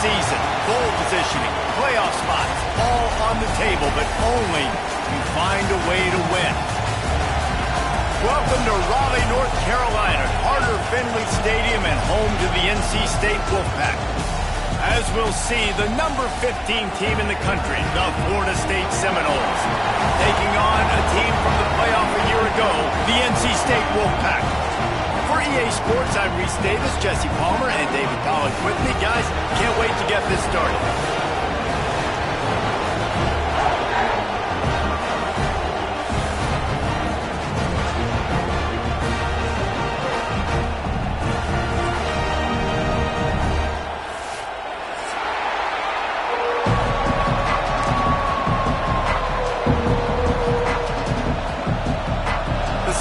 season. Bowl positioning, playoff spots, all on the table, but only you find a way to win. Welcome to Raleigh, North Carolina, Carter-Finley Stadium and home to the NC State Wolfpack. As we'll see, the number 15 team in the country, the Florida State Seminoles, taking on a team from the playoff a year ago, the NC State Wolfpack. For EA Sports, I'm Reese Davis, Jesse Palmer, and David Pollack with me. Guys, can't wait to get this started.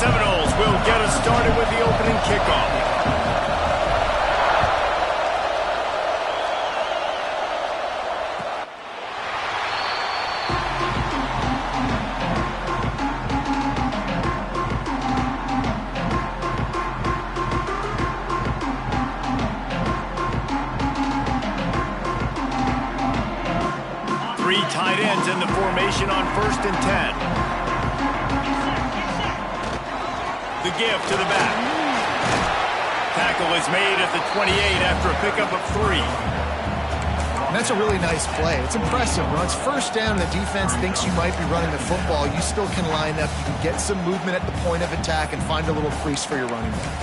Seminoles will get us started with the opening kickoff. Three tight ends in the formation on 1st and 10. The give to the back. Tackle is made at the 28 after a pickup of 3. And that's a really nice play. It's impressive. When it's 1st down and the defense thinks you might be running the football, you still can line up. You can get some movement at the point of attack and find a little crease for your running back.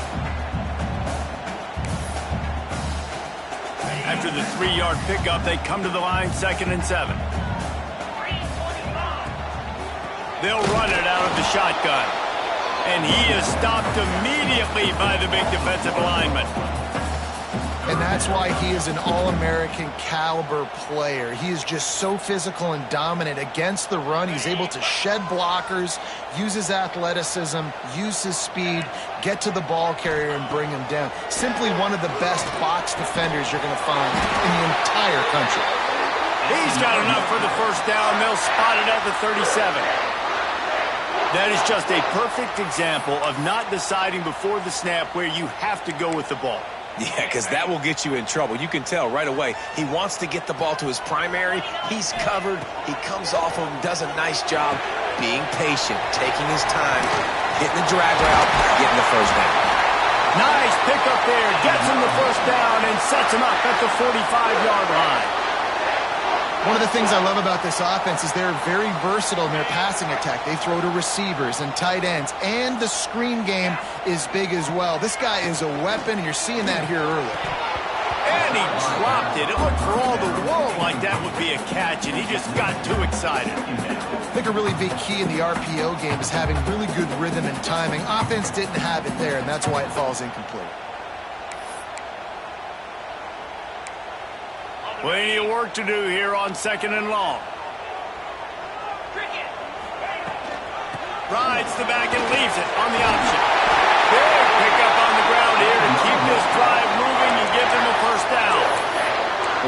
After the 3-yard pickup, they come to the line 2nd and 7. They'll run it out of the shotgun. And he is stopped immediately by the big defensive lineman. And that's why he is an All-American caliber player. He is just so physical and dominant against the run. He's able to shed blockers, use his athleticism, use his speed, get to the ball carrier and bring him down. Simply one of the best box defenders you're going to find in the entire country. He's got enough for the 1st down. They'll spot it at the 37. That is just a perfect example of not deciding before the snap where you have to go with the ball. Yeah, because that will get you in trouble. You can tell right away he wants to get the ball to his primary. He's covered. He comes off of him, does a nice job being patient, taking his time, hitting the drag route, getting the 1st down. Nice pickup there. Gets him the 1st down and sets him up at the 45-yard line. One of the things I love about this offense is they're very versatile in their passing attack. They throw to receivers and tight ends, and the screen game is big as well. This guy is a weapon, and you're seeing that here early. And he dropped it. It looked for all the world like that would be a catch, and he just got too excited. I think a really big key in the RPO game is having really good rhythm and timing. Offense didn't have it there, and that's why it falls incomplete. Plenty of work to do here on 2nd and long. Rides the back and leaves it on the option. Big pickup on the ground here to keep this drive moving and give them a 1st down.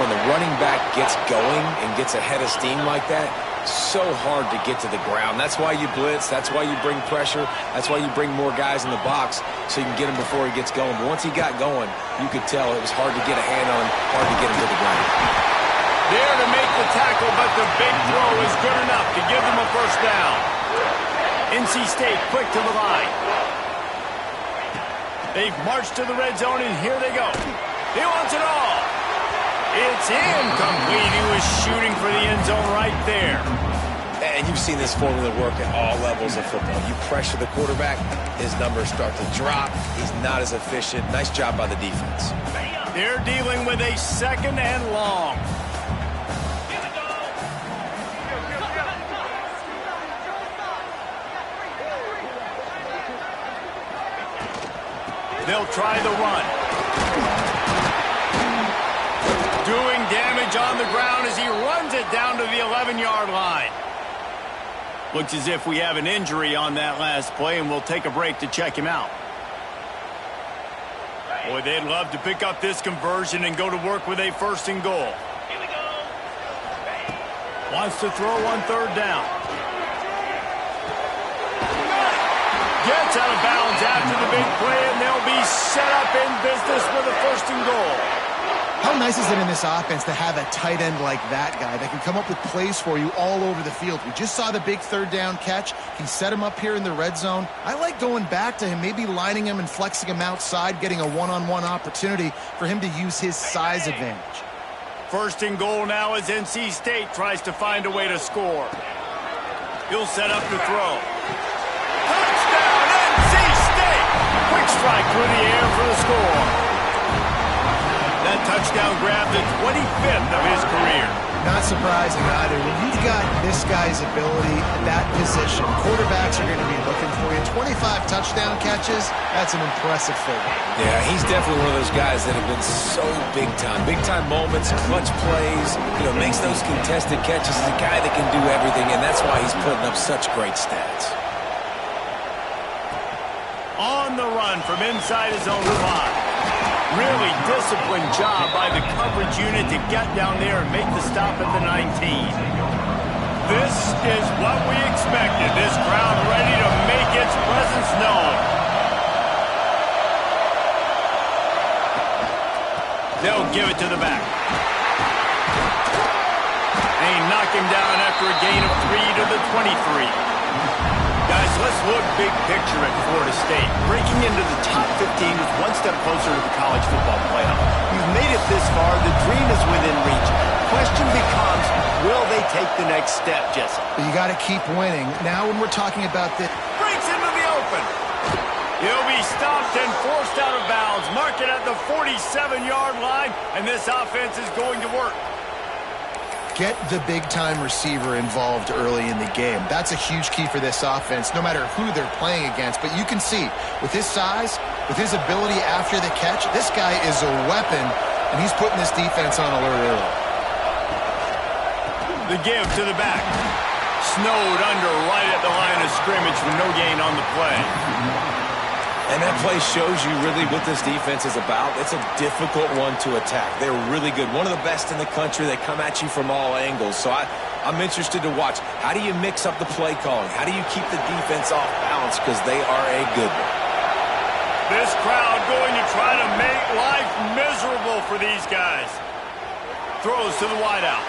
When the running back gets going and gets a head of steam like that, so hard to get to the ground. That's why you blitz. That's why you bring pressure. That's why you bring more guys in the box so you can get him before he gets going. But once he got going, you could tell it was hard to get a hand on him, hard to get him to the ground. There to make the tackle, but the big throw is good enough to give them a 1st down. NC State quick to the line. They've marched to the red zone, and here they go. He wants it all. It's incomplete. He was shooting for the end zone right there. And you've seen this formula work at all levels of football. You pressure the quarterback, his numbers start to drop. He's not as efficient. Nice job by the defense. They're dealing with a 2nd and long. They'll try the run. Doing damage on the ground as he runs it down to the 11-yard line. Looks as if we have an injury on that last play, and we'll take a break to check him out. Boy, they'd love to pick up this conversion and go to work with a 1st and goal. Wants to throw on 3rd down. Gets out of bounds after the big play, and they'll be set up in business with a 1st and goal. How How nice is it in this offense to have a tight end like that guy that can come up with plays for you all over the field? We just saw the big third down catch. He set him up here in the red zone. I like going back to him, maybe lining him and flexing him outside, getting a one-on-one opportunity for him to use his size advantage. First and goal now as NC State tries to find a way to score. He'll set up to throw. Touchdown, NC State! Quick strike through the air for the score. That touchdown grabbed the 25th of his career. Not surprising either. When you've got this guy's ability at that position, quarterbacks are going to be looking for you. 25 touchdown catches, that's an impressive figure. Yeah, he's definitely one of those guys that have been so big time. Big time moments, clutch plays, makes those contested catches. He's a guy that can do everything, and that's why he's putting up such great stats. On the run from inside his own 5. Really disciplined job by the coverage unit to get down there and make the stop at the 19. This is what we expected. This crowd ready to make its presence known. They'll give it to the back. They knock him down after a gain of 3 to the 23. Guys, let's look big picture at Florida State. Breaking into the top 15 is one step closer to the college football playoff. You've made it this far. The dream is within reach. Question becomes, will they take the next step, Jesse? You got to keep winning. Now when we're talking about this... Breaks into the open. He'll be stopped and forced out of bounds. Mark it at the 47-yard line, and this offense is going to work. Get the big-time receiver involved early in the game. That's a huge key for this offense, no matter who they're playing against. But you can see, with his size, with his ability after the catch, this guy is a weapon, and he's putting this defense on alert early. The give to the back. Snowed under right at the line of scrimmage with no gain on the play. And that play shows you really what this defense is about. It's a difficult one to attack. They're really good. One of the best in the country. They come at you from all angles. So I'm interested to watch. How do you mix up the play calling? How do you keep the defense off balance? Because they are a good one. This crowd going to try to make life miserable for these guys. Throws to the wideout.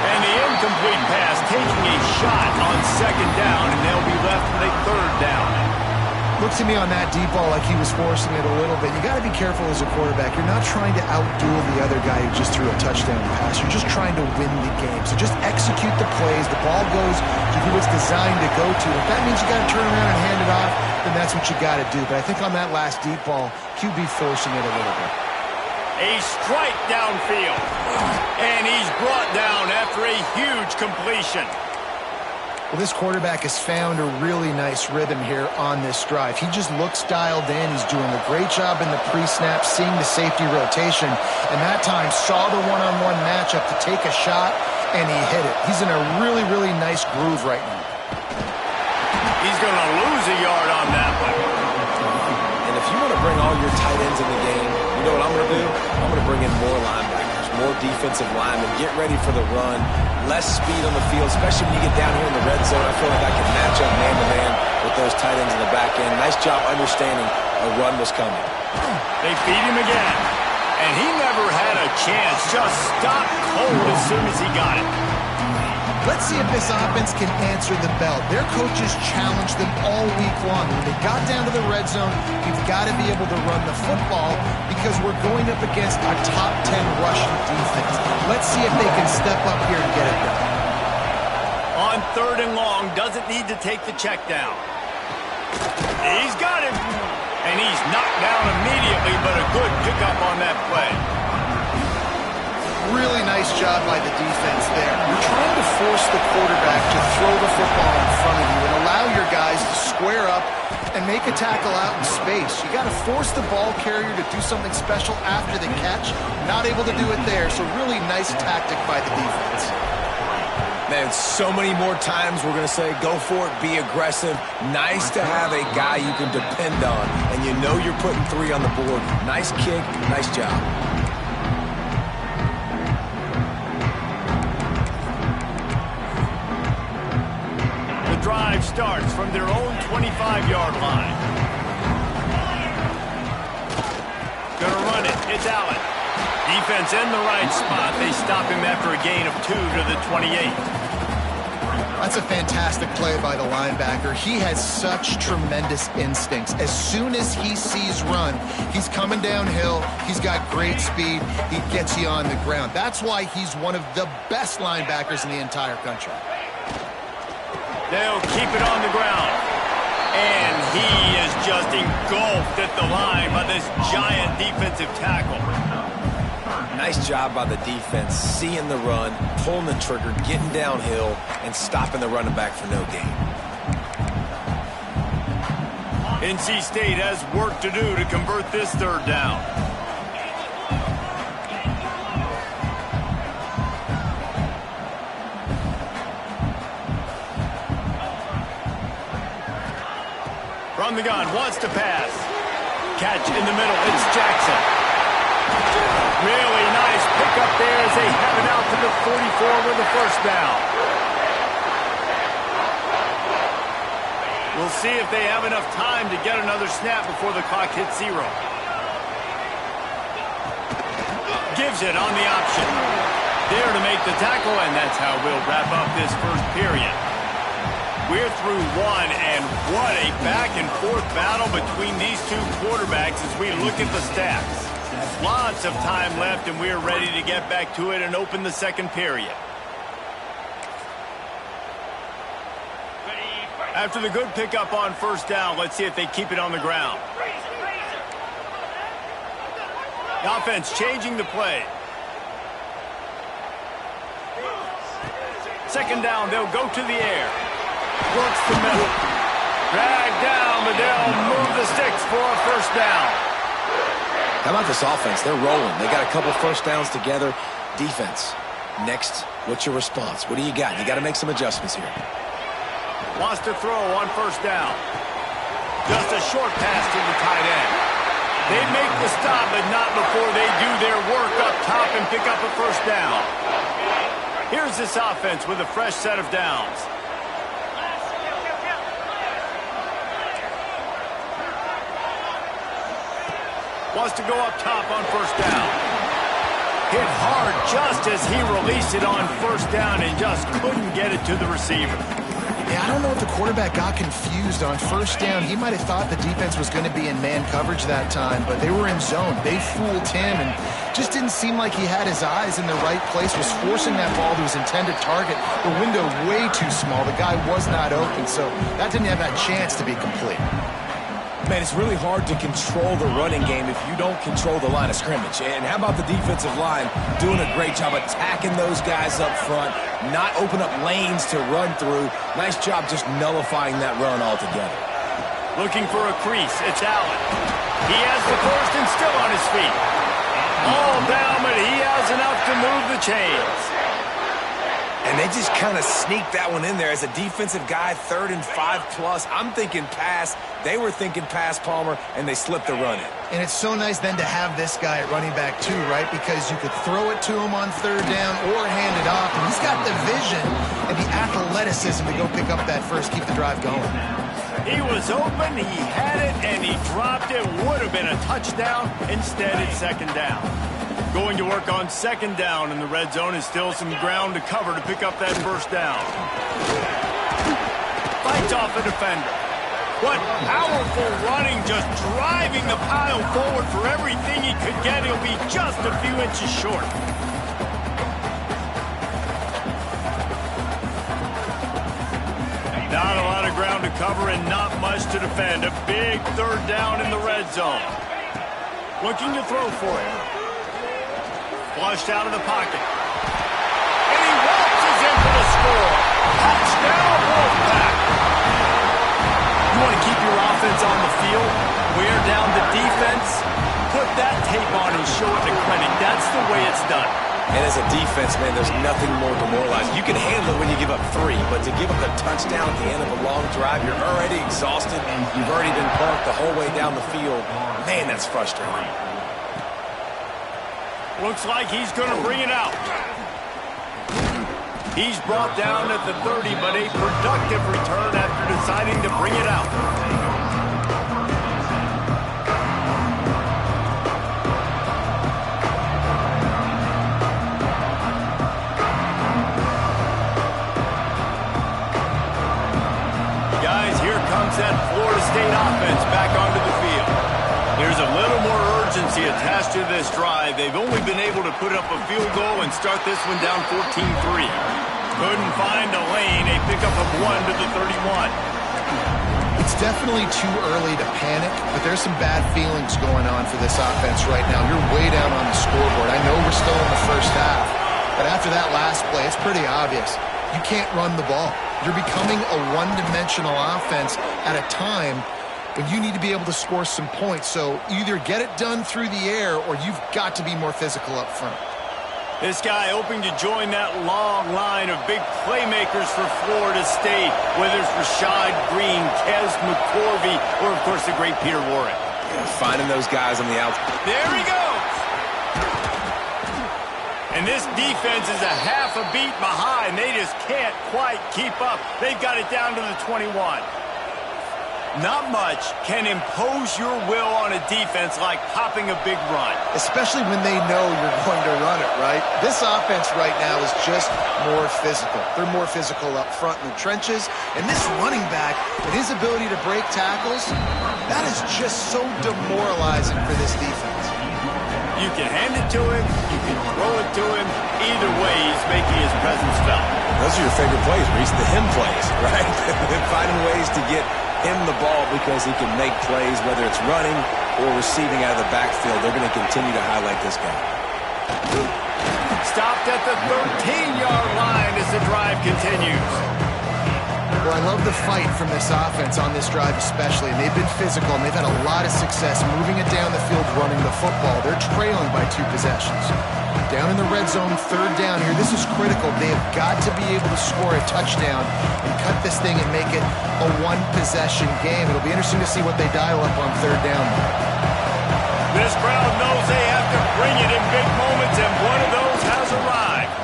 And the incomplete pass taking a shot on second down, and they'll be left with a third down. Looked to me on that deep ball like he was forcing it a little bit. You got to be careful as a quarterback. You're not trying to outduel the other guy who just threw a touchdown pass. You're just trying to win the game. So just execute the plays. The ball goes to who it's designed to go to. If that means you got to turn around and hand it off, then that's what you got to do. But I think on that last deep ball, QB forcing it a little bit. A strike downfield. And he's brought down after a huge completion. Well, this quarterback has found a really nice rhythm here on this drive. He just looks dialed in. He's doing a great job in the pre-snap, seeing the safety rotation, and that time saw the one-on-one matchup to take a shot, and he hit it. He's in a really, really nice groove right now. He's going to lose a yard on that one. And if you want to bring all your tight ends in the game, you know what I'm going to do? I'm going to bring in more linebackers, more defensive linemen, get ready for the run, less speed on the field, especially when you get down here in the red zone. I feel like I can match up man-to-man with those tight ends in the back end. Nice job understanding a run was coming. They feed him again, and he never had a chance. Just stopped cold as soon as he got it. Let's see if this offense can answer the bell. Their coaches challenged them all week long. When they got down to the red zone, you've got to be able to run the football because we're going up against a top 10 rushing defense. Let's see if they can step up here and get it done. On third and long, doesn't need to take the check down. He's got him. And he's knocked down immediately, but a good pickup on that play. Really nice job by the defense there. You're trying to force the quarterback to throw the football in front of you and allow your guys to square up and make a tackle out in space. You got to force the ball carrier to do something special after the catch. Not able to do it there, so really nice tactic by the defense. Man, so many more times we're going to say, go for it, be aggressive. Nice to have a guy you can depend on, and you know you're putting 3 on the board. Nice kick, nice job. Drive starts from their own 25-yard line. Gonna run it. It's Allen. Defense in the right spot. They stop him after a gain of 2 to the 28. That's a fantastic play by the linebacker. He has such tremendous instincts. As soon as he sees run, he's coming downhill. He's got great speed. He gets you on the ground. That's why he's one of the best linebackers in the entire country. They'll keep it on the ground. And he is just engulfed at the line by this giant defensive tackle. Nice job by the defense, seeing the run, pulling the trigger, getting downhill, and stopping the running back for no gain. NC State has work to do to convert this third down. From the gun, wants to pass. Catch in the middle, it's Jackson. Really nice pickup there as they have it out to the 44 with the first down. We'll see if they have enough time to get another snap before the clock hits 0. Gives it on the option. There to make the tackle, and that's how we'll wrap up this first period. We're through one, and what a back-and-forth battle between these two quarterbacks as we look at the stats. Lots of time left, and we're ready to get back to it and open the second period. After the good pickup on first down, let's see if they keep it on the ground. The offense changing the play. Second down, they'll go to the air. Works the middle. Drag down, but they'll move the sticks for a first down. How about this offense? They're rolling. They got a couple first downs together. Defense, next, what's your response? What do you got? You got to make some adjustments here. Wants to throw on first down. Just a short pass to the tight end. They make the stop, but not before they do their work up top and pick up a first down. Here's this offense with a fresh set of downs. Wants to go up top on first down. Hit hard just as he released it on first down and just couldn't get it to the receiver. Yeah, I don't know if the quarterback got confused on first down. He might have thought the defense was going to be in man coverage that time, but they were in zone. They fooled him and just didn't seem like he had his eyes in the right place, was forcing that ball to his intended target. The window way too small. The guy was not open, so that didn't have that chance to be complete. Man, it's really hard to control the running game if you don't control the line of scrimmage. And how about the defensive line doing a great job attacking those guys up front, not open up lanes to run through. Nice job just nullifying that run altogether. Looking for a crease, it's Allen. He has the first and still on his feet. All down, but he has enough to move the chains. And they just kind of sneaked that one in there as a defensive guy, 3rd and 5+. I'm thinking pass. They were thinking pass, Palmer, and they slipped the run in. And it's so nice then to have this guy at running back too, right? Because you could throw it to him on third down or hand it off. And he's got the vision and the athleticism to go pick up that first, keep the drive going. He was open, he had it, and he dropped it. Would have been a touchdown. Instead, it's second down. Going to work on second down in the red zone is still some ground to cover to pick up that first down. Fights off a defender. What powerful running, just driving the pile forward for everything he could get. He'll be just a few inches short. Not a lot of ground to cover and not much to defend. A big third down in the red zone. Looking to throw for it. Flushed out of the pocket. And he waltzes in for the score. Touchdown, Wolfpack. You want to keep your offense on the field? Wear down the defense? Put that tape on and show it to clinic. That's the way it's done. And as a defense, man, there's nothing more demoralizing. You can handle it when you give up 3, but to give up a touchdown at the end of a long drive, you're already exhausted. You've already been parked the whole way down the field. Man, that's frustrating. Looks like he's going to bring it out. He's brought down at the 30, but a productive return after deciding to bring it out. There's a little more urgency attached to this drive. They've only been able to put up a field goal and start this one down 14-3. Couldn't find a lane. A pickup of 1 to the 31. It's definitely too early to panic, but there's some bad feelings going on for this offense right now. You're way down on the scoreboard. I know we're still in the first half, but after that last play, it's pretty obvious. You can't run the ball. You're becoming a one-dimensional offense at a time when you need to be able to score some points. So either get it done through the air or you've got to be more physical up front. This guy hoping to join that long line of big playmakers for Florida State, whether it's Rashad Green, Kez McCorvey, or, of course, the great Peter Warrick. Yeah, finding those guys on the outside. There he goes! And this defense is a half a beat behind. They just can't quite keep up. They've got it down to the 21. Not much can impose your will on a defense like popping a big run. Especially when they know you're going to run it, right? This offense right now is just more physical. They're more physical up front in the trenches. And this running back, and his ability to break tackles, that is just so demoralizing for this defense. You can hand it to him, you can throw it to him. Either way, he's making his presence felt. Those are your favorite plays, Reese, the him plays, right? Finding ways to get him the ball because he can make plays, whether it's running or receiving out of the backfield. They're going to continue to highlight this guy. Stopped at the 13-yard line as the drive continues. Well, I love the fight from this offense on this drive especially. And they've been physical, and they've had a lot of success moving it down the field, running the football. They're trailing by 2 possessions. Down in the red zone, 3rd down here. This is critical. They have got to be able to score a touchdown and cut this thing and make it a 1-possession game. It'll be interesting to see what they dial up on 3rd down. This crowd knows they have to bring it in big moments, and one of those has arrived.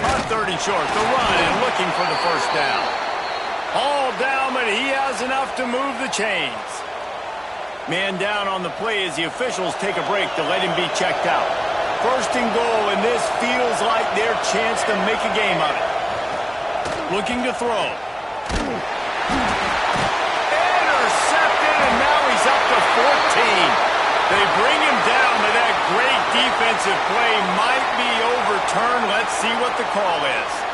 On 30 short, the run and looking for the first down. All down, but he has enough to move the chains. Man down on the play as the officials take a break to let him be checked out. 1st and goal, and this feels like their chance to make a game of it. Looking to throw. Intercepted, and now he's up to 14. They bring him down, but that great defensive play might be overturned. Let's see what the call is.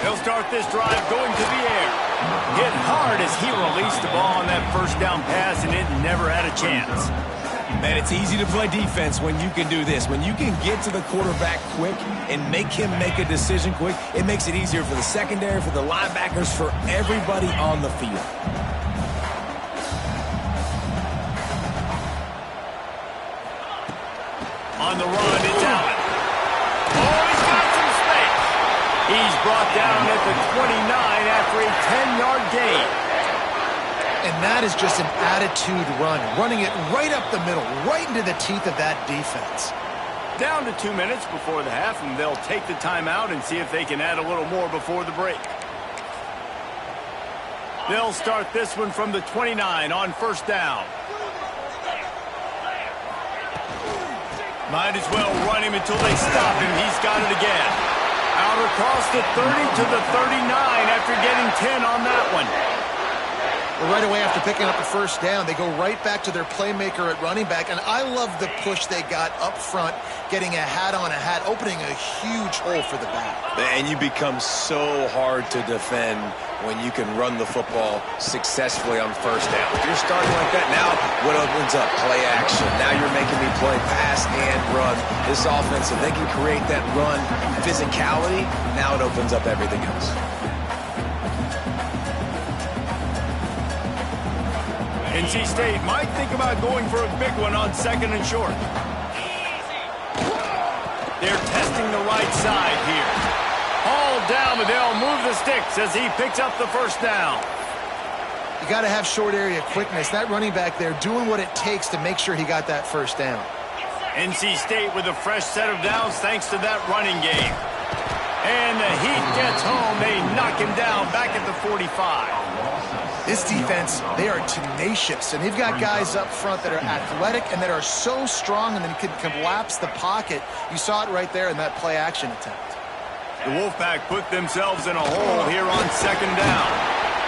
He'll start this drive going to the air. Hit hard as he released the ball on that first down pass, and it never had a chance. Man, it's easy to play defense when you can do this. When you can get to the quarterback quick and make him make a decision quick, it makes it easier for the secondary, for the linebackers, for everybody on the field. On the run, it's Allen. Oh, he's got some space. He's brought down at the 29 after a 10-yard gain. And that is just an attitude run, running it right up the middle, right into the teeth of that defense. Down to 2 minutes before the half, and they'll take the timeout and see if they can add a little more before the break. They'll start this one from the 29 on 1st down. Might as well run him until they stop him. He's got it again. Out across the 30 to the 39 after getting 10 on that one. Well, right away after picking up the 1st down, they go right back to their playmaker at running back. And I love the push they got up front, getting a hat on a hat, opening a huge hole for the back. And you become so hard to defend when you can run the football successfully on 1st down. If you're starting like that, now what opens up? Play action. Now you're making me play pass and run. This offense, if they can create that run physicality, now it opens up everything else. NC State might think about going for a big one on 2nd and short. They're testing the right side here. All down, but they'll move the sticks as he picks up the 1st down. You got to have short area quickness. That running back there doing what it takes to make sure he got that 1st down. NC State with a fresh set of downs thanks to that running game. And the heat gets home. They knock him down back at the 45. This defense, they are tenacious, and they've got guys up front that are athletic and that are so strong and then can collapse the pocket. You saw it right there in that play-action attempt. The Wolfpack put themselves in a hole here on second down.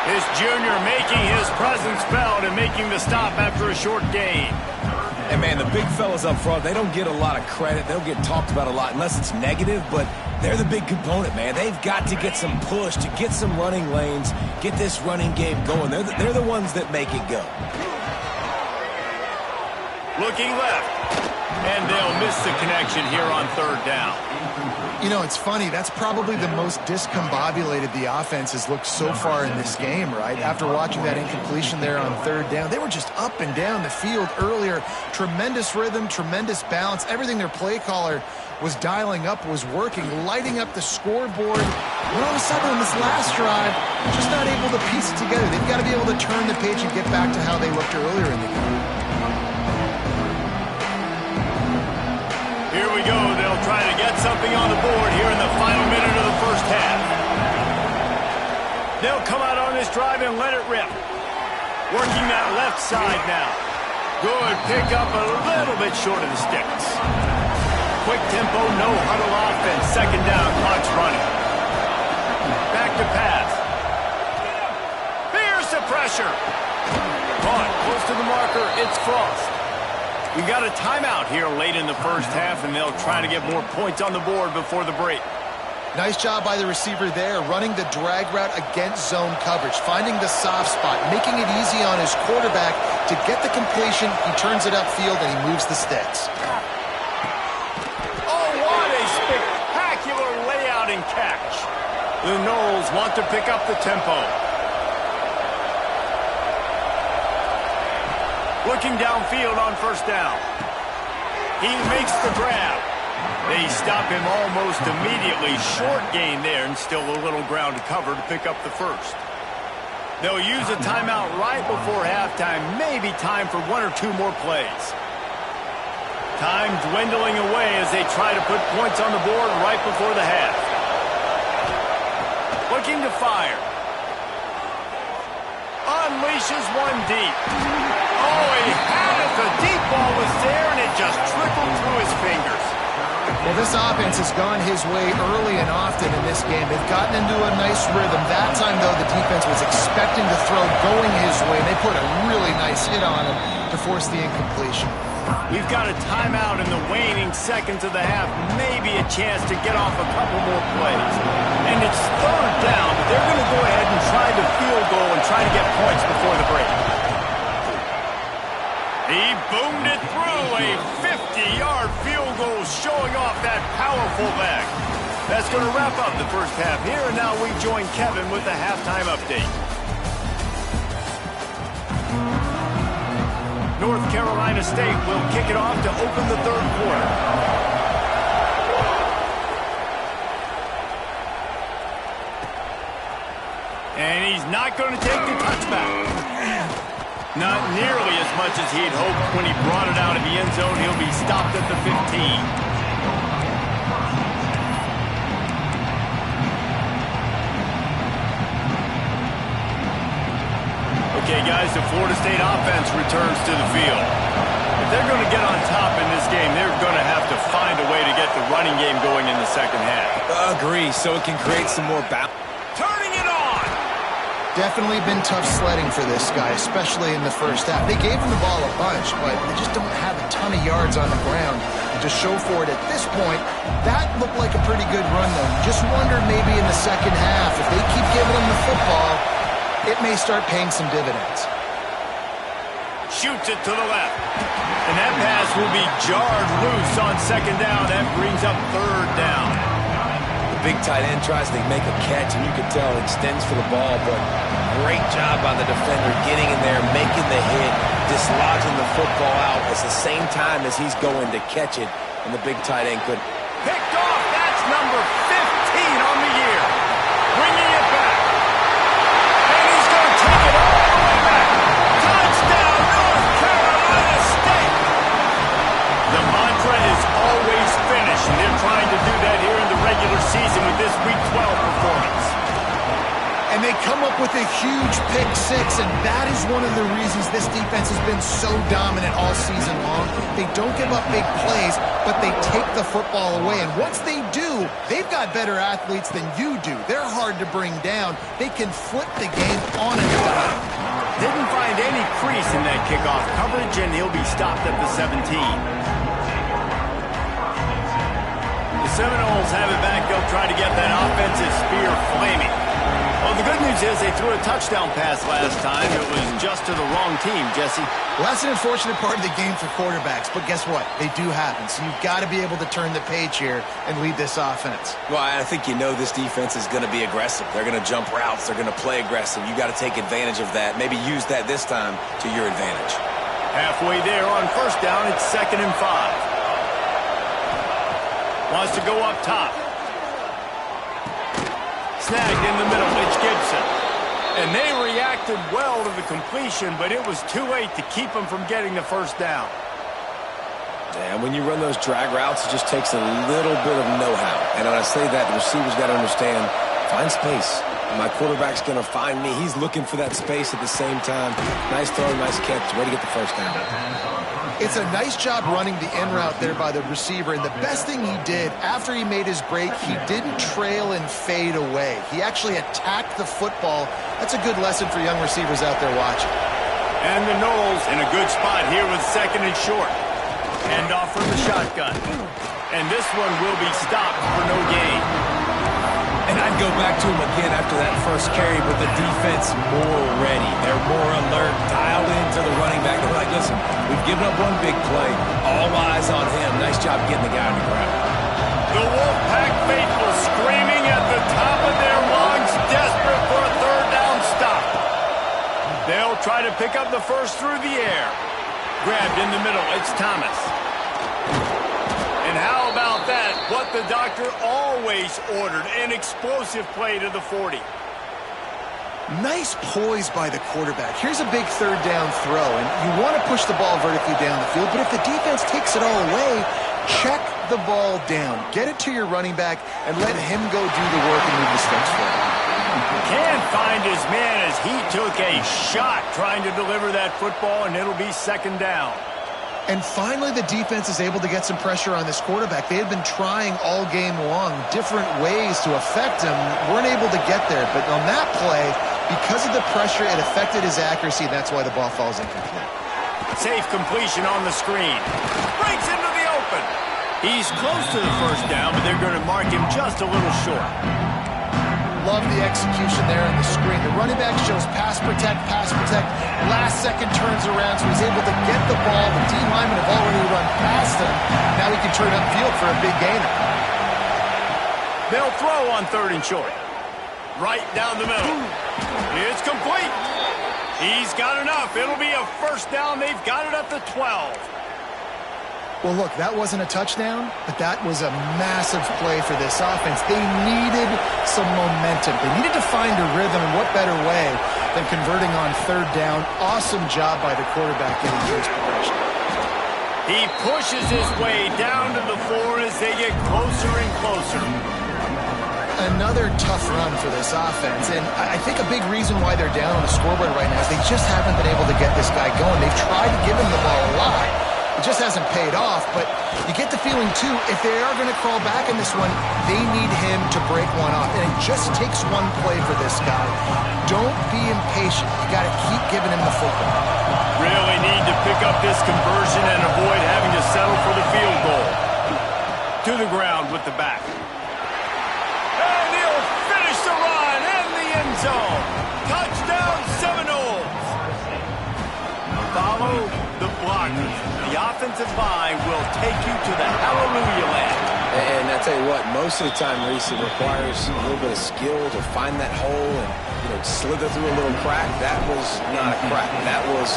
This junior making his presence felt and making the stop after a short gain. And, man, the big fellas up front, they don't get a lot of credit. They don't get talked about a lot unless it's negative, but they're the big component, man. They've got to get some push, to get some running lanes, get this running game going. They're the ones that make it go. Looking left, and they'll miss the connection here on third down. You know, it's funny. That's probably the most discombobulated the offense has looked so far in this game, right? After watching that incompletion there on third down, they were just up and down the field earlier. Tremendous rhythm, tremendous balance. Everything their play caller was dialing up was working, lighting up the scoreboard. And all of a sudden on this last drive, just not able to piece it together. They've got to be able to turn the page and get back to how they looked earlier in the game. Here we go. They'll try to get something on the board here in the final minute of the first half. They'll come out on this drive and let it rip. Working that left side now. Good pick up a little bit short of the sticks. Quick tempo, no huddle offense. Second down, clock's running. Back to pass. Here's the pressure. Caught close to the marker. It's Frost. We got a timeout here late in the first half, and they'll try to get more points on the board before the break. Nice job by the receiver there, running the drag route against zone coverage, finding the soft spot, making it easy on his quarterback to get the completion. He turns it upfield, and he moves the sticks. Oh, what a spectacular layout and catch. The Noles want to pick up the tempo. Looking downfield on first down. He makes the grab. They stop him almost immediately. Short gain there and still a little ground to cover to pick up the first. They'll use a timeout right before halftime. Maybe time for one or two more plays. Time dwindling away as they try to put points on the board right before the half. Looking to fire. Unleashes one deep. Oh, he had it. The deep ball was there, and it just trickled through his fingers. Well, this offense has gone his way early and often in this game. They've gotten into a nice rhythm. That time, though, the defense was expecting the throw going his way, and they put a really nice hit on him to force the incompletion. We've got a timeout in the waning seconds of the half. Maybe a chance to get off a couple more plays. And it's third down, but they're going to go ahead and try the field goal and try to get points before the break. He boomed it through. A 50-yard field goal showing off that powerful back. That's going to wrap up the first half here, and now we join Kevin with the halftime update. North Carolina State will kick it off to open the third quarter. And he's not going to take the touchback. Not nearly as much as he'd hoped when he brought it out of the end zone. He'll be stopped at the 15. Okay, guys, the Florida State offense returns to the field. If they're going to get on top in this game, they're going to have to find a way to get the running game going in the second half. Agree, so it can create some more balance. Turning it on! Definitely been tough sledding for this guy, especially in the first half. They gave him the ball a bunch, but they just don't have a ton of yards on the ground to show for it at this point. That looked like a pretty good run, though. Just wondered maybe in the second half, if they keep giving him the football, it may start paying some dividends. Shoots it to the left. And that pass will be jarred loose on second down. That brings up third down. The big tight end tries to make a catch, and you can tell it extends for the ball, but great job by the defender getting in there, making the hit, dislodging the football out at the same time as he's going to catch it, and the big tight end couldn't. Picked off. That's number 15 on the year. Bringing it back. And he's going to take it all the way back. Touchdown, North Carolina State. The mantra is always finish, and they're trying to do that here in the regular season with this Week 12 performance. And they come up with a huge pick six, and that is one of the reasons this defense has been so dominant all season long. They don't give up big plays, but they take the football away. And once they do, they've got better athletes than you do. They're hard to bring down. They can flip the game on a dime. Didn't find any crease in that kickoff coverage, and he'll be stopped at the 17. The Seminoles have it back. They'll try to get that offensive spear flaming. Well, the good news is they threw a touchdown pass last time. It was just to the wrong team, Jesse. Well, that's an unfortunate part of the game for quarterbacks, but guess what? They do happen, so you've got to be able to turn the page here and lead this offense. Well, I think you know this defense is going to be aggressive. They're going to jump routes. They're going to play aggressive. You got to take advantage of that. Maybe use that this time to your advantage. Halfway there on first down, it's 2nd and 5. Wants to go up top. Snagged in the middle, it's Gibson. And they reacted well to the completion, but it was too late to keep them from getting the first down. And when you run those drag routes, it just takes a little bit of know-how. And when I say that, the receiver's got to understand, find space. My quarterback's going to find me. He's looking for that space at the same time. Nice throw, nice catch, ready to get the first down. It's a nice job running the in route there by the receiver, and the best thing he did after he made his break, he didn't trail and fade away. He actually attacked the football. That's a good lesson for young receivers out there watching. And the Noles in a good spot here with 2nd and short. Hand off from the shotgun. And this one will be stopped for no gain. And I'd go back to him again after that first carry, but the defense more ready. They're more alert, dialed into the running back. They're like, listen, we've given up one big play. All eyes on him. Nice job getting the guy on the ground. The Wolfpack faithful screaming at the top of their lungs, desperate for a third down stop. They'll try to pick up the first through the air. Grabbed in the middle, it's Thomas. And how about that? What the doctor always ordered, an explosive play to the 40. Nice poise by the quarterback. Here's a big third down throw, and you want to push the ball vertically down the field, but if the defense takes it all away, check the ball down. Get it to your running back and let him go do the work and move the sticks for him. Can't find his man as he took a shot trying to deliver that football, and it'll be 2nd down. And finally, the defense is able to get some pressure on this quarterback. They had been trying all game long different ways to affect him. Weren't able to get there. But on that play, because of the pressure, it affected his accuracy. That's why the ball falls incomplete. Safe completion on the screen. Breaks into the open. He's close to the first down, but they're going to mark him just a little short. Love the execution there on the screen. The running back shows pass protect, last second turns around, so he's able to get the ball. The D linemen have already run past him. Now he can turn upfield for a big gainer. They'll throw on 3rd and short. Right down the middle. It's complete. He's got enough. It'll be a first down. They've got it at the 12. Well, look, that wasn't a touchdown, but that was a massive play for this offense. They needed some momentum. They needed to find a rhythm, and what better way than converting on 3rd down. Awesome job by the quarterback getting first progression. He pushes his way down to the 4 as they get closer and closer. Another tough run for this offense, and I think a big reason why they're down on the scoreboard right now is they just haven't been able to get this guy going. They've tried to give him the ball a lot. It just hasn't paid off, but you get the feeling, too, if they are going to crawl back in this one, they need him to break one off. And it just takes one play for this guy. Don't be impatient. You got to keep giving him the football. Really need to pick up this conversion and avoid having to settle for the field goal. To the ground with the back. And he'll finish the run in the end zone. Touchdown Seminoles. Follow the blockers. The offensive line will take you to the hallelujah land. And I tell you what, most of the time, Reese, it requires a little bit of skill to find that hole and, slither through a little crack. That was not a crack. That was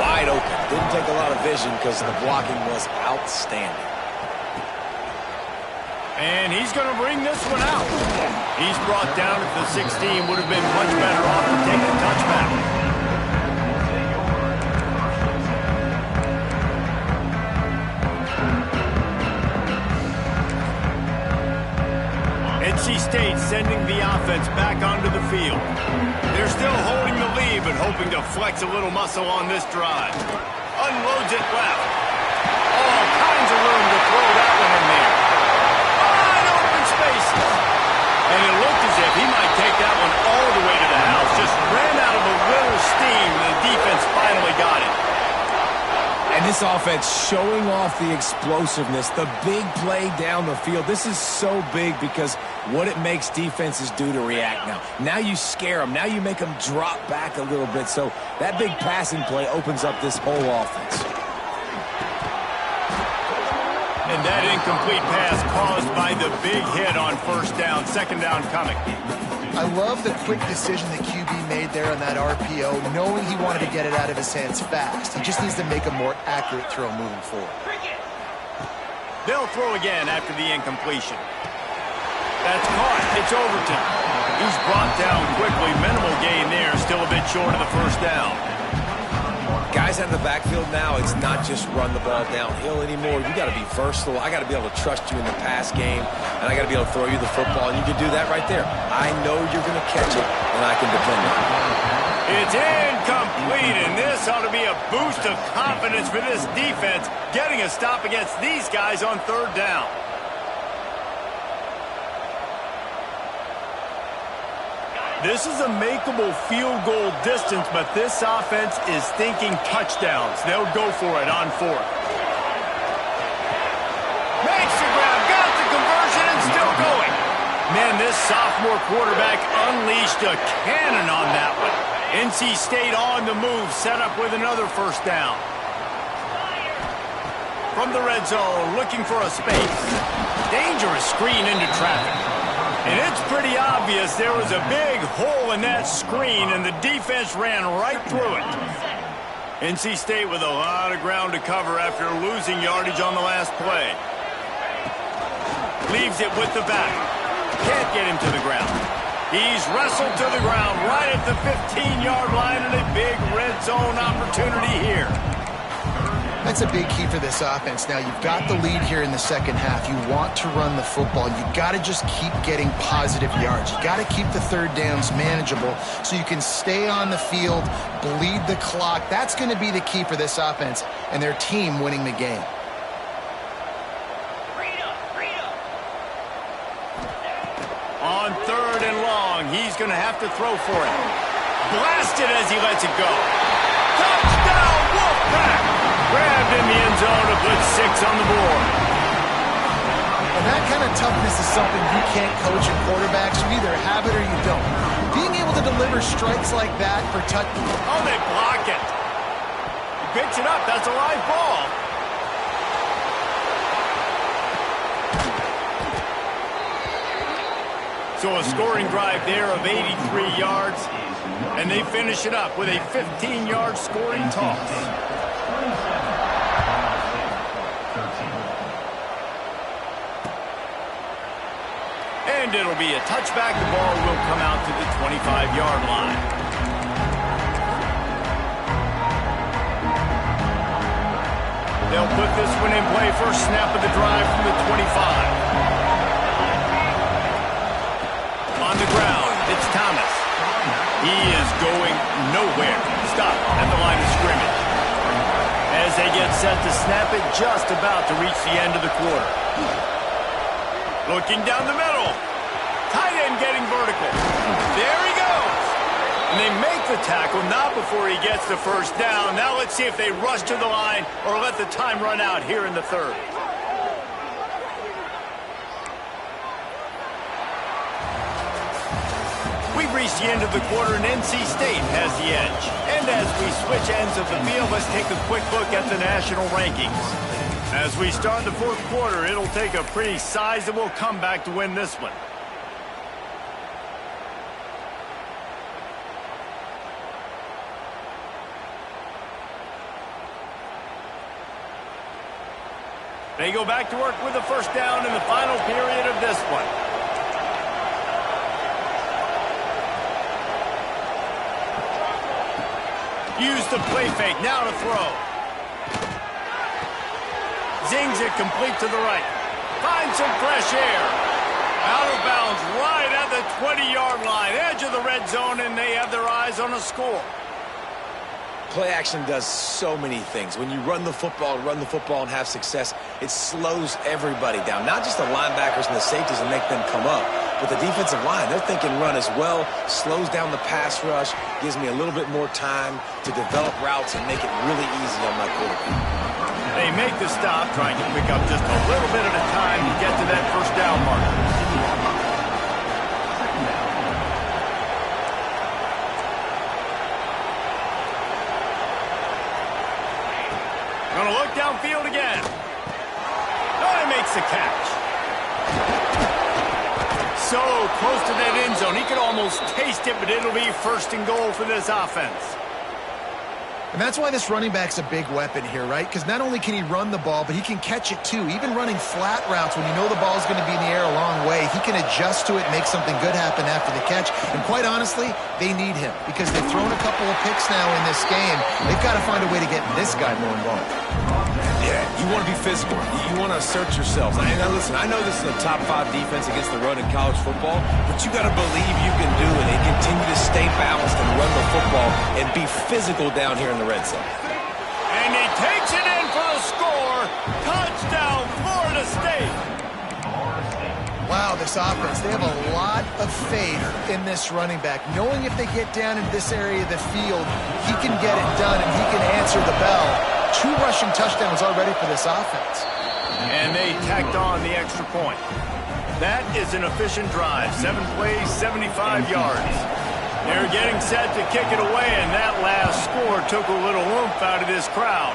wide open. Didn't take a lot of vision because the blocking was outstanding. And he's going to bring this one out. He's brought down at the 16. Would have been much better off to take the touchback. It's NC State sending the offense back onto the field. They're still holding the lead, but hoping to flex a little muscle on this drive. Unloads it left. All kinds of room to throw that one in there. Wide open spaces. And it looked as if he might take that one all the way to the house. Just ran out of a little steam, and the defense finally got it. And this offense showing off the explosiveness, the big play down the field. This is so big because what it makes defenses do to react now. Now you scare them. Now you make them drop back a little bit. So that big passing play opens up this whole offense. And that incomplete pass caused by the big hit on first down. Second down coming. I love the quick decision the QB made there on that RPO, knowing he wanted to get it out of his hands fast. He just needs to make a more accurate throw moving forward. They'll throw again after the incompletion. That's caught. It's Overton. He's brought down quickly. Minimal gain there. Still a bit short of the first down. Guys out of the backfield now, it's not just run the ball downhill anymore. You got to be versatile. I got to be able to trust you in the pass game, and I got to be able to throw you the football, and you can do that right there. I know you're going to catch it, and I can depend on it. It's incomplete, and this ought to be a boost of confidence for this defense, getting a stop against these guys on third down. This is a makeable field goal distance, but this offense is thinking touchdowns. They'll go for it on fourth. Makes the grab, got the conversion, and still going. Man, this sophomore quarterback unleashed a cannon on that one. NC State on the move, set up with another first down. From the red zone, looking for a space. Dangerous screen into traffic. And it's pretty obvious there was a big hole in that screen, and the defense ran right through it. NC State with a lot of ground to cover after losing yardage on the last play. Leaves it with the back. Can't get him to the ground. He's wrestled to the ground right at the 15-yard line, and a big red zone opportunity here. That's a big key for this offense. Now, you've got the lead here in the second half. You want to run the football. You got to just keep getting positive yards. You got to keep the third downs manageable so you can stay on the field, bleed the clock. That's going to be the key for this offense and their team winning the game. On third and long, he's going to have to throw for it. Blasted as he lets it go. Touchdown, Wolfpack! Grabbed in the end zone to put 6 on the board. And that kind of toughness is something you can't coach in quarterbacks. You either have it or you don't. Being able to deliver strikes like that for touchdown. Oh, they block it. He picks it up. That's a live ball. So a scoring drive there of 83 yards, and they finish it up with a 15-yard scoring toss. And it'll be a touchback. The ball will come out to the 25-yard line. They'll put this one in play. First snap of the drive from the 25. On the ground, it's Thomas. He is going nowhere. Stop at the line of scrimmage. As they get set to snap it, just about to reach the end of the quarter. Looking down the middle. Tight end getting vertical. There he goes. And they make the tackle, not before he gets the first down. Now let's see if they rush to the line or let the time run out here in the third. We've reached the end of the quarter, and NC State has the edge. And as we switch ends of the field, let's take a quick look at the national rankings. As we start the fourth quarter, it'll take a pretty sizable comeback to win this one. They go back to work with the first down in the final period of this one. Use the play fake, now to throw. Zings it complete to the right. Finds some fresh air. Out of bounds right at the 20-yard line, edge of the red zone, and they have their eyes on a score. Play action does so many things. When you run the football and have success, it slows everybody down. Not just the linebackers and the safeties and make them come up, but the defensive line. They're thinking run as well, slows down the pass rush, gives me a little bit more time to develop routes and make it really easy on my quarterback. They make the stop, trying to pick up just a little bit at a time to get to that first down marker. Going to look downfield again. Oh, he makes the catch. So close to that end zone. He could almost taste it, but it'll be first and goal for this offense. And that's why this running back's a big weapon here, right? Because not only can he run the ball, but he can catch it too. Even running flat routes when you know the ball's going to be in the air a long way, he can adjust to it, make something good happen after the catch. And quite honestly, they need him because they've thrown a couple of picks now in this game. They've got to find a way to get this guy more involved. Yeah, you want to be physical. You want to assert yourselves. And now listen, I know this is a top 5 defense against the run in college football, but you got to believe you can do it and continue to stay balanced and run the football and be physical down here in the red zone. And he takes it in for a score. Touchdown, Florida State. Wow, this offense, they have a lot of faith in this running back, knowing if they get down into this area of the field, he can get it done and he can answer the bell. 2 rushing touchdowns already for this offense. And they tacked on the extra point. That is an efficient drive. 7 plays, 75 yards. They're getting set to kick it away, and that last score took a little oomph out of this crowd.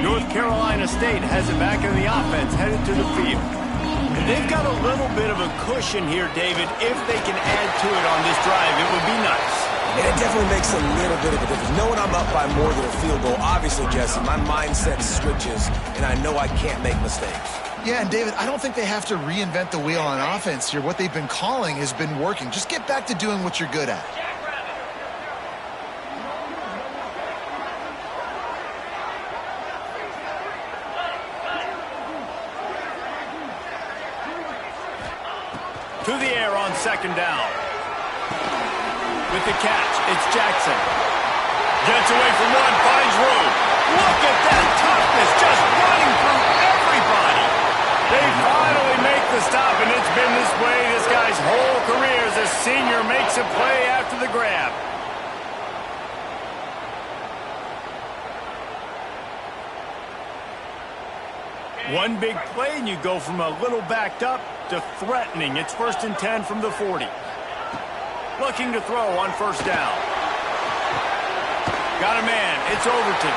North Carolina State has it back in the offense, headed to the field. And they've got a little bit of a cushion here, David. If they can add to it on this drive, it would be nice. And it definitely makes a little bit of a difference. Knowing I'm up by more than a field goal, obviously, Jesse, my mindset switches, and I know I can't make mistakes. Yeah, and David, I don't think they have to reinvent the wheel on offense here. What they've been calling has been working. Just get back to doing what you're good at. To the air on second down. With the catch, it's Jackson. Gets away from one, finds room. Look at that toughness, just running through everybody. They finally make the stop, and it's been this way this guy's whole career as a senior makes a play after the grab. One big play, and you go from a little backed up to threatening. It's 1st and 10 from the 40. Looking to throw on first down. Got a man. It's Overton.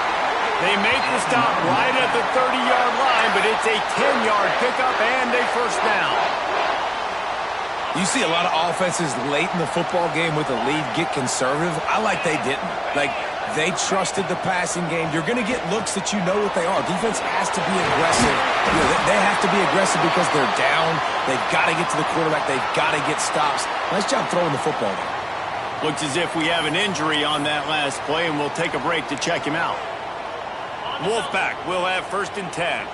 They make the stop right at the 30-yard line, but it's a 10-yard pickup and a first down. You see a lot of offenses late in the football game with a lead get conservative. I like they didn't. Like, they trusted the passing game. You're going to get looks that you know what they are. Defense has to be aggressive. You know, they have to be aggressive because they're down. They've got to get to the quarterback. They've got to get stops. Nice job throwing the football there. Looks as if we have an injury on that last play, and we'll take a break to check him out. Wolfpack will have 1st and 10.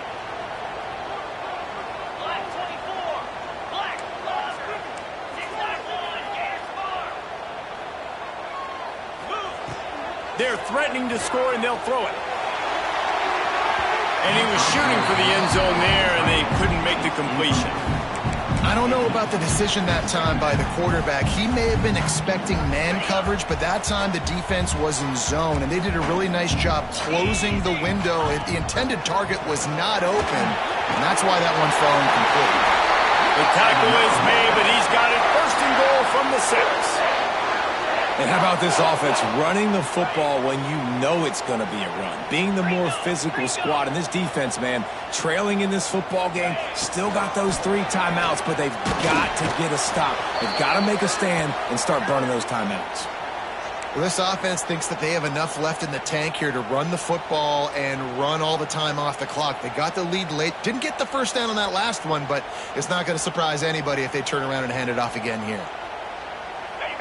They're threatening to score, and they'll throw it. And he was shooting for the end zone there, and they couldn't make the completion. I don't know about the decision that time by the quarterback. He may have been expecting man coverage, but that time the defense was in zone, and they did a really nice job closing the window. The intended target was not open, and that's why that one fell incomplete. The tackle is made, but he's got it 1st and goal from the 6. And how about this offense running the football when you know it's going to be a run? Being the more physical squad. And this defense, man, trailing in this football game, still got those 3 timeouts, but they've got to get a stop. They've got to make a stand and start burning those timeouts. Well, this offense thinks that they have enough left in the tank here to run the football and run all the time off the clock. They got the lead late. Didn't get the first down on that last one, but it's not going to surprise anybody if they turn around and hand it off again here.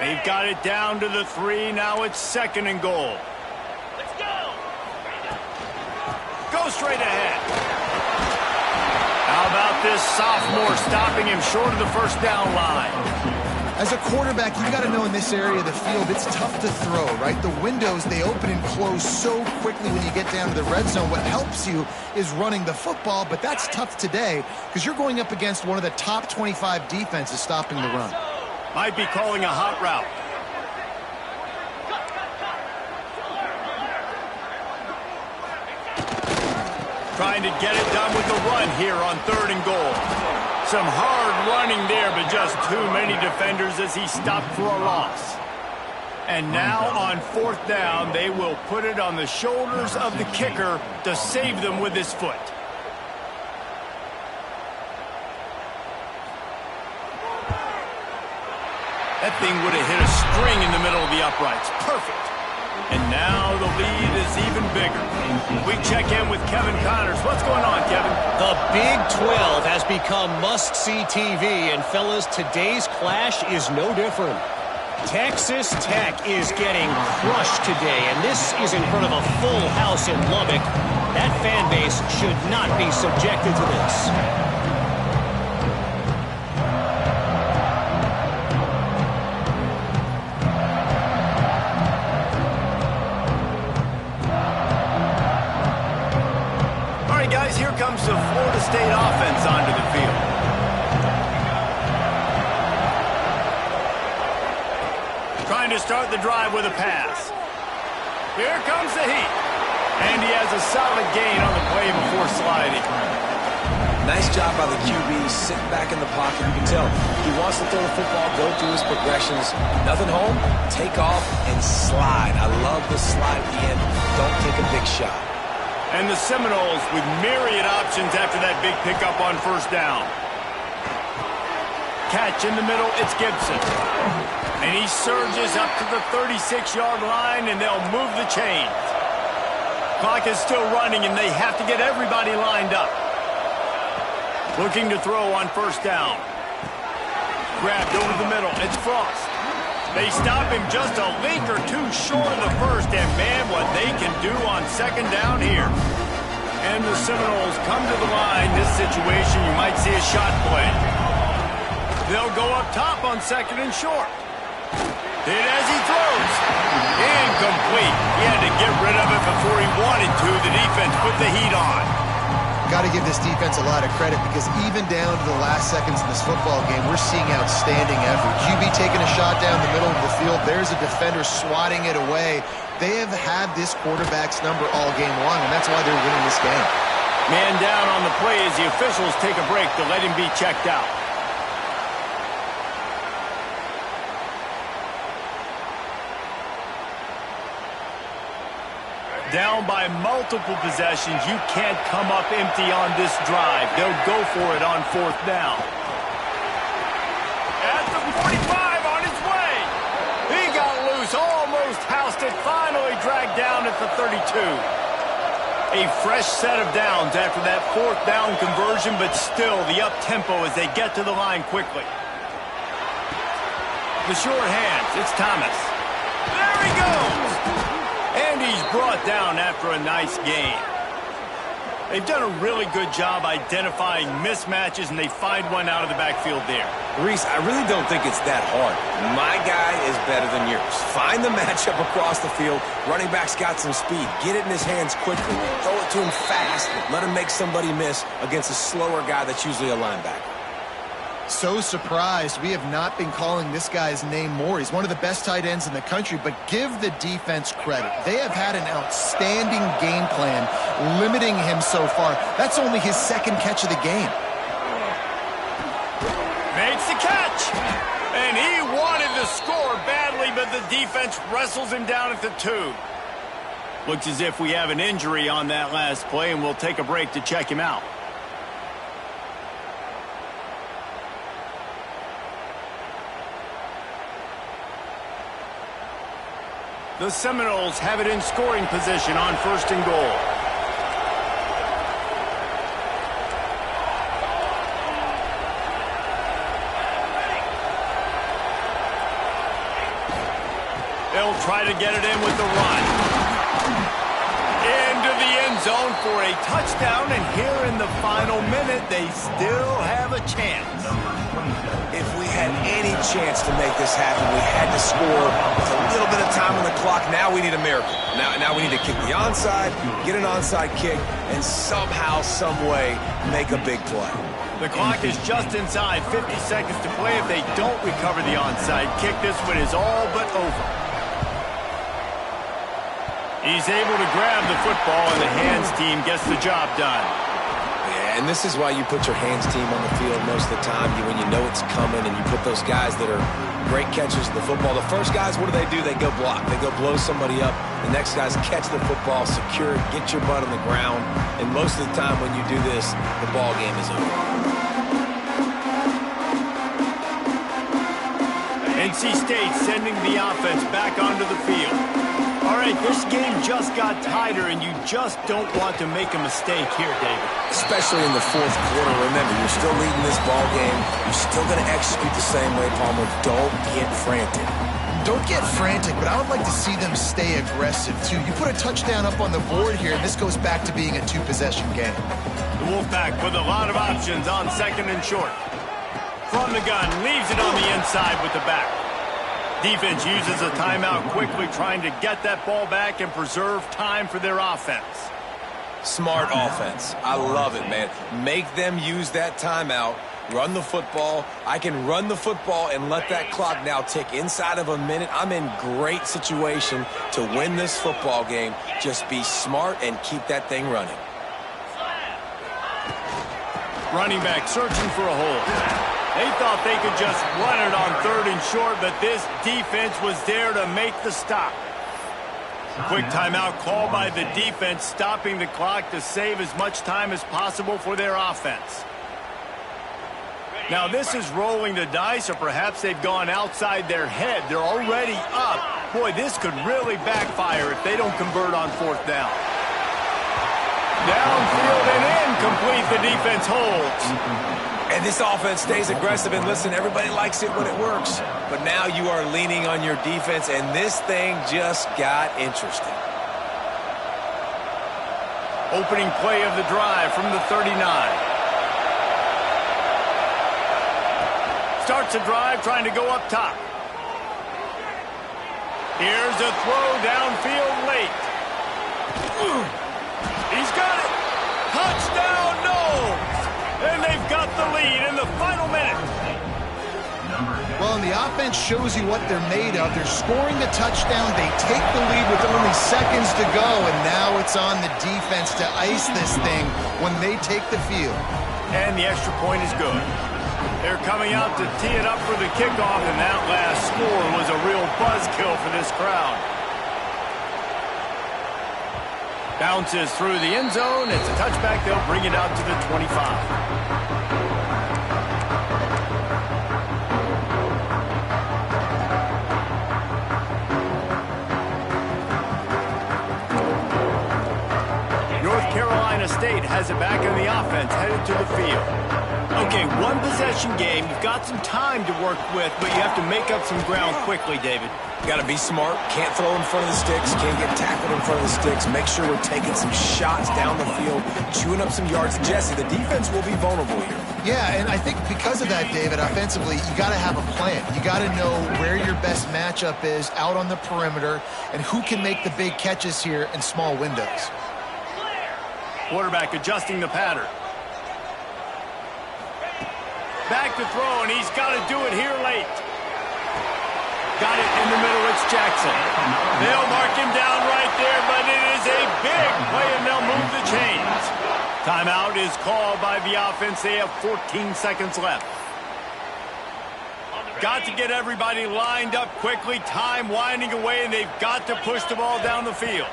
They've got it down to the 3. Now it's 2nd and goal. Let's go. Go straight ahead. How about this sophomore stopping him short of the first down line? As a quarterback, you've got to know in this area of the field, it's tough to throw, right? The windows, they open and close so quickly when you get down to the red zone. What helps you is running the football, but that's tough today because you're going up against one of the top 25 defenses stopping the run. Might be calling a hot route. Trying to get it done with the run here on 3rd and goal. Some hard running there, but just too many defenders as he stopped for a loss. And now on 4th down, they will put it on the shoulders of the kicker to save them with his foot. That thing would have hit a string in the middle of the uprights. Perfect. And now the lead is even bigger. We check in with Kevin Connors. What's going on, Kevin? The Big 12 has become must-see TV, and fellas, today's clash is no different. Texas Tech is getting crushed today, and this is in front of a full house in Lubbock. That fan base should not be subjected to this. Here comes the Florida State offense onto the field. Trying to start the drive with a pass. Here comes the heat. And he has a solid gain on the play before sliding. Nice job by the QB, sitting back in the pocket. You can tell he wants to throw the football, go through his progressions. Nothing home, take off, and slide. I love the slide at the end. Don't take a big shot. And the Seminoles with myriad options after that big pickup on 1st down. Catch in the middle, it's Gibson. And he surges up to the 36-yard line, and they'll move the chains. Clock is still running, and they have to get everybody lined up. Looking to throw on 1st down. Grabbed over the middle, it's Frost. They stop him just a link or two short of the first, and man, what they can do on 2nd down here. And the Seminoles come to the line. This situation, you might see a shot play. They'll go up top on 2nd and short. Hit as he throws. Incomplete. He had to get rid of it before he wanted to. The defense put the heat on. Got to give this defense a lot of credit because even down to the last seconds in this football game, we're seeing outstanding effort. QB taking a shot down the middle of the field. There's a defender swatting it away. They have had this quarterback's number all game long, and that's why they're winning this game. Man down on the play as the officials take a break to let him be checked out. Down by multiple possessions. You can't come up empty on this drive. They'll go for it on 4th down. At the 45 on his way. He got loose, almost housed it, finally dragged down at the 32. A fresh set of downs after that 4th down conversion, but still the up-tempo as they get to the line quickly. The short hands, it's Thomas. There he goes. And he's brought down after a nice gain. They've done a really good job identifying mismatches, and they find one out of the backfield there. Reese, I really don't think it's that hard. My guy is better than yours. Find the matchup across the field. Running back's got some speed. Get it in his hands quickly. Throw it to him fast. Let him make somebody miss against a slower guy that's usually a linebacker. So surprised we have not been calling this guy's name more. He's one of the best tight ends in the country, but give the defense credit. They have had an outstanding game plan limiting him so far. That's only his 2nd catch of the game. Makes the catch. And he wanted to score badly, but the defense wrestles him down at the 2. Looks as if we have an injury on that last play, and we'll take a break to check him out. The Seminoles have it in scoring position on 1st and goal. They'll try to get it in with the run. Into the end zone for a touchdown, and here in the final minute, they still have a chance. If we had any chance to make this happen, we had to score with a little bit of time on the clock. Now we need a miracle. Now we need to kick the onside, get an onside kick, and somehow, some way, make a big play. The clock is just inside 50 seconds to play. If they don't recover the onside kick, this one is all but over. He's able to grab the football, and the hands team gets the job done. Yeah, and this is why you put your hands team on the field most of the time when you know it's coming, and you put those guys that are great catchers of the football. The first guys, what do? They go block. They go blow somebody up. The next guys catch the football, secure it, get your butt on the ground. And most of the time when you do this, the ball game is over. NC State sending the offense back onto the field. All right, this game just got tighter, and you just don't want to make a mistake here, David. Especially in the 4th quarter. Remember, you're still leading this ball game. You're still going to execute the same way, Palmer. Don't get frantic. Don't get frantic, but I would like to see them stay aggressive, too. You put a touchdown up on the board here, and this goes back to being a 2-possession game. The Wolfpack with a lot of options on 2nd and short. From the gun, leaves it on the inside with the back. Defense uses a timeout quickly, trying to get that ball back and preserve time for their offense. Smart offense. I love it, man. Make them use that timeout, run the football. I can run the football and let that clock now tick inside of a minute. I'm in great situation to win this football game. Just be smart and keep that thing running. Running back searching for a hole. They thought they could just run it on 3rd and short, but this defense was there to make the stop. Quick timeout called by the defense, stopping the clock to save as much time as possible for their offense. Now this is rolling the dice, or perhaps they've gone outside their head. They're already up. Boy, this could really backfire if they don't convert on 4th down. Downfield and incomplete, the defense holds. And this offense stays aggressive, and listen, everybody likes it when it works. But now you are leaning on your defense, and this thing just got interesting. Opening play of the drive from the 39. Starts a drive trying to go up top. Here's a throw downfield late. He's got it. Touchdown, no! And they've got the lead in the final minute. Well, and the offense shows you what they're made of. They're scoring the touchdown. They take the lead with only seconds to go, and now it's on the defense to ice this thing when they take the field. And the extra point is good. They're coming out to tee it up for the kickoff, and that last score was a real buzzkill for this crowd. Bounces through the end zone. It's a touchback. They'll bring it out to the 25. North Carolina State has it back in the offense, headed to the field. Okay, 1-possession game. You've got some time to work with, but you have to make up some ground quickly, David. Got to be smart. Can't throw in front of the sticks. Can't get tackled in front of the sticks. Make sure we're taking some shots down the field, chewing up some yards. Jesse, the defense will be vulnerable here. Yeah, and I think because of that, David, offensively, you got to have a plan. You got to know where your best matchup is out on the perimeter and who can make the big catches here in small windows. Quarterback adjusting the pattern. Back to throw, and he's got to do it here late. Got it in the middle, it's Jackson. They'll mark him down right there, but it is a big play, and they'll move the chains. Timeout is called by the offense. They have 14 seconds left. Got to get everybody lined up quickly. Time winding away, and they've got to push the ball down the field.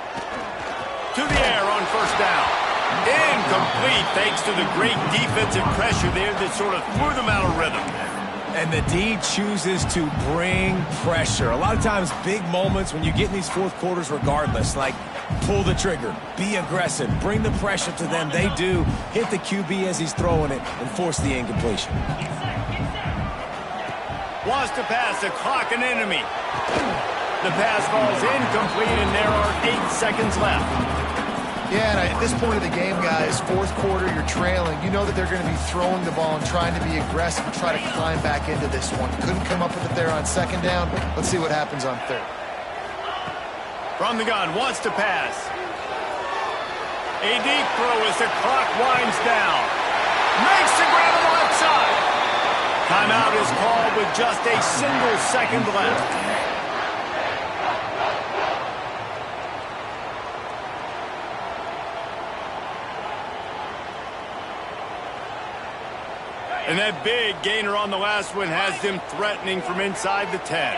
To the air on 1st down. Incomplete, thanks to the great defensive pressure there that sort of threw them out of rhythm. And the D chooses to bring pressure. A lot of times, big moments when you get in these fourth quarters regardless, like pull the trigger, be aggressive, bring the pressure to them. They do. Hit the QB as he's throwing it and force the incompletion. Wants to pass, the clock an enemy. The pass falls incomplete, and there are 8 seconds left. Yeah, and at this point of the game, guys, fourth quarter, you're trailing. You know that they're going to be throwing the ball and trying to be aggressive and try to climb back into this one. Couldn't come up with it there on second down. Let's see what happens on third. From the gun, wants to pass. A deep throw as the clock winds down. Makes the grab on the left side. Timeout is called with just a single second left. And that big gainer on the last one has them threatening from inside the 10.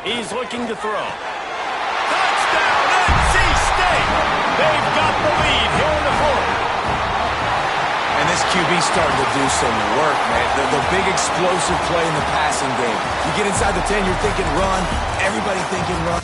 He's looking to throw. Touchdown, NC State! They've got the lead here in the fourth. And this QB's starting to do some work, man. The big explosive play in the passing game. You get inside the 10, you're thinking run. Everybody thinking run.